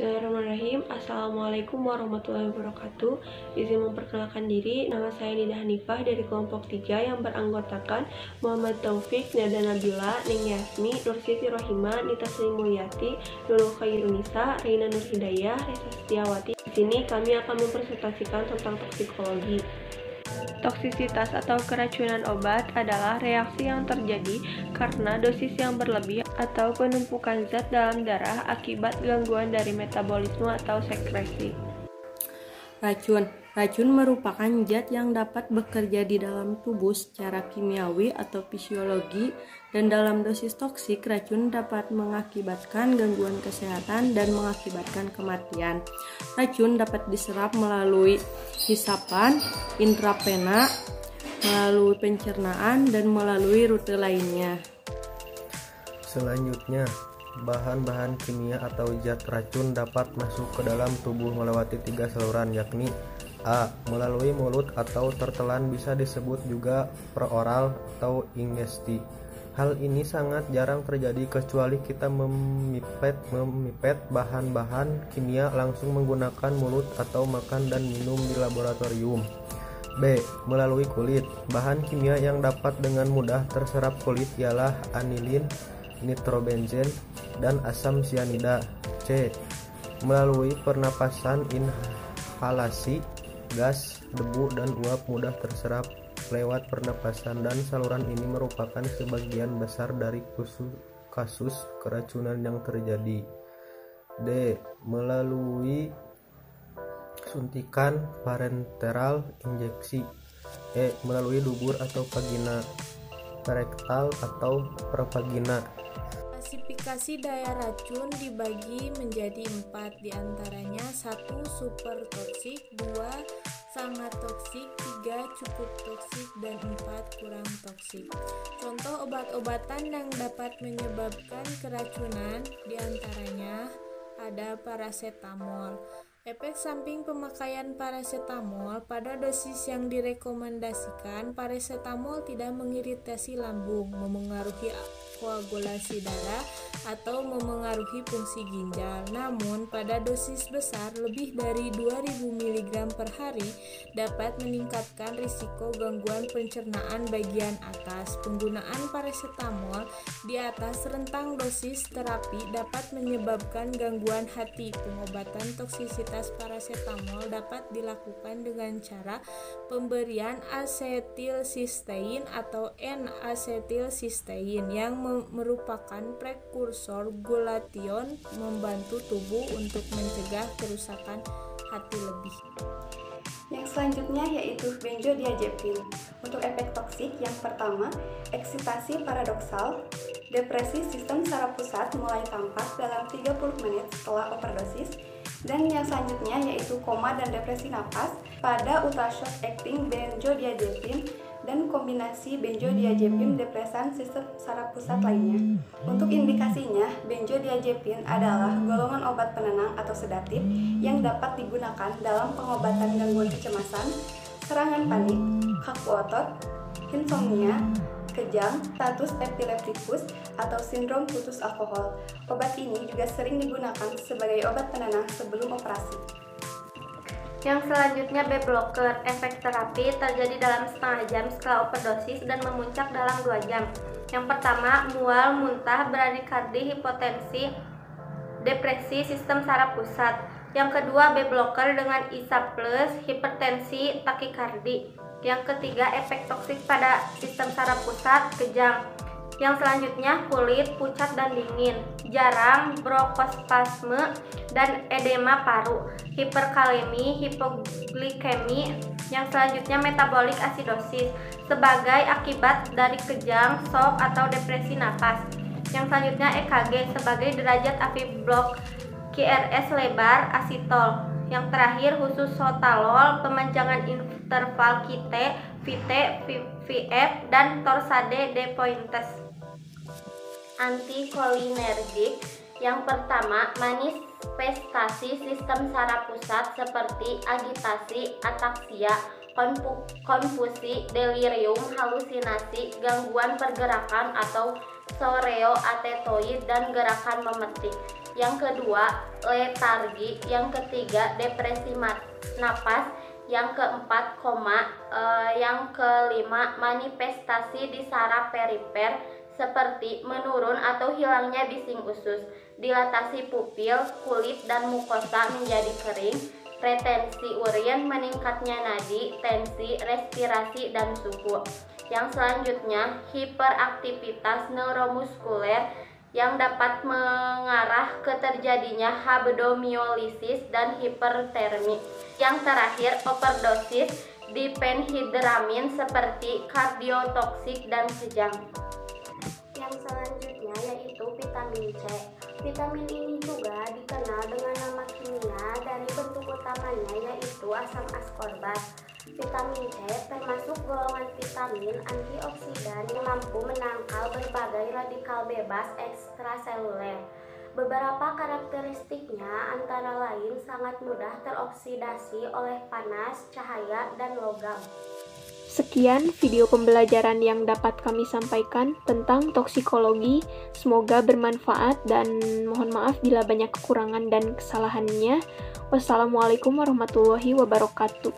Bismillahirrahmanirrahim. Assalamualaikum warahmatullahi wabarakatuh. Izin memperkenalkan diri, nama saya Nida Hanifah dari kelompok 3 yang beranggotakan Muhammad Taufik, Nada Nabila, Ning Yasmi, Nur Siti Rohima, Nita Sri Mulyati, Nurul Khairunisa, Reina Nur Hidayah, Reza Setiawati. Di sini kami akan mempresentasikan tentang toksikologi. Toksisitas atau keracunan obat adalah reaksi yang terjadi karena dosis yang berlebih atau penumpukan zat dalam darah akibat gangguan dari metabolisme atau sekresi. Racun merupakan zat yang dapat bekerja di dalam tubuh secara kimiawi atau fisiologi, dan dalam dosis toksik, racun dapat mengakibatkan gangguan kesehatan dan mengakibatkan kematian. Racun dapat diserap melalui hisapan, intravena, melalui pencernaan, dan melalui rute lainnya. Selanjutnya, bahan-bahan kimia atau zat racun dapat masuk ke dalam tubuh melewati 3 saluran, yakni A. Melalui mulut atau tertelan, bisa disebut juga peroral atau ingesti. Hal ini sangat jarang terjadi kecuali kita memipet bahan-bahan kimia langsung menggunakan mulut atau makan dan minum di laboratorium. B. Melalui kulit. Bahan kimia yang dapat dengan mudah terserap kulit ialah anilin, nitrobenzen, dan asam sianida. C. Melalui pernapasan, inhalasi, gas, debu, dan uap mudah terserap lewat pernapasan, dan saluran ini merupakan sebagian besar dari kasus keracunan yang terjadi. D. Melalui suntikan parenteral injeksi. E. Melalui dubur atau vagina, rektal atau pravagina. Klasifikasi daya racun dibagi menjadi 4, diantaranya 1. Super toksik, 2. Sangat toksik, 3. Cukup toksik, dan 4. Kurang toksik. Contoh obat-obatan yang dapat menyebabkan keracunan diantaranya ada parasetamol. Efek samping pemakaian parasetamol: pada dosis yang direkomendasikan, parasetamol tidak mengiritasi lambung, memengaruhi koagulasi darah, atau memengaruhi fungsi ginjal. Namun, pada dosis besar lebih dari 2000 mg per hari dapat meningkatkan risiko gangguan pencernaan bagian atas. Penggunaan parasetamol di atas rentang dosis terapi dapat menyebabkan gangguan hati. Pengobatan toksisitas parasetamol dapat dilakukan dengan cara pemberian asetilsistein atau N-asetilsistein yang merupakan prekursor glutation, membantu tubuh untuk mencegah kerusakan hati lebih. Yang selanjutnya yaitu benzodiazepin. Untuk efek toksik, yang pertama, eksitasi paradoksal. Depresi sistem saraf pusat mulai tampak dalam 30 menit setelah overdosis. Dan yang selanjutnya yaitu koma dan depresi napas pada ultrashort acting benzodiazepin dan kombinasi benzodiazepin depresan sistem saraf pusat lainnya. Untuk indikasinya, benzodiazepin adalah golongan obat penenang atau sedatif yang dapat digunakan dalam pengobatan gangguan kecemasan, serangan panik, kaku otot, insomnia, kejang, status epileptikus, atau sindrom putus alkohol. Obat ini juga sering digunakan sebagai obat penenang sebelum operasi. Yang selanjutnya B blocker. Efek terapi terjadi dalam setengah jam setelah overdosis dan memuncak dalam 2 jam. Yang pertama, mual, muntah, bradikardi, hipotensi, depresi sistem saraf pusat. Yang kedua, B blocker dengan ISA plus, hipertensi, takikardi. Yang ketiga, efek toksik pada sistem saraf pusat, kejang. Yang selanjutnya, kulit pucat dan dingin, jarang, bronkospasme, dan edema paru, hiperkalemi, hipoglikemi. Yang selanjutnya, metabolic acidosis sebagai akibat dari kejang, shock, atau depresi napas. Yang selanjutnya, EKG sebagai derajat AFib block, QRS lebar, asitol. Yang terakhir, khusus sotalol, pemanjangan interval QT, VT, VF, dan torsade de pointes. Antikolinergik. Yang pertama, manifestasi sistem saraf pusat seperti agitasi, ataksia, konfusi, delirium, halusinasi, gangguan pergerakan atau choreoatetoid dan gerakan memetik. Yang kedua, letargi. Yang ketiga, depresi napas. Yang keempat, koma. Yang kelima, manifestasi di saraf perifer seperti menurun atau hilangnya bising usus, dilatasi pupil, kulit dan mukosa menjadi kering, retensi urin, meningkatnya nadi, tensi, respirasi, dan suhu. Yang selanjutnya, hiperaktivitas neuromuskuler yang dapat mengarah ke terjadinya rhabdomyolysis dan hipertermi. Yang terakhir, overdosis diphenhydramin seperti kardiotoksik dan kejang. Yang selanjutnya yaitu vitamin C. Vitamin ini juga dikenal dengan nama kimia dari bentuk utamanya yaitu asam askorbat. Vitamin C termasuk golongan vitamin antioksidan yang mampu menangkal berbagai radikal bebas ekstraseluler. Beberapa karakteristiknya antara lain sangat mudah teroksidasi oleh panas, cahaya, dan logam. Sekian video pembelajaran yang dapat kami sampaikan tentang toksikologi. Semoga bermanfaat dan mohon maaf bila banyak kekurangan dan kesalahannya. Wassalamualaikum warahmatullahi wabarakatuh.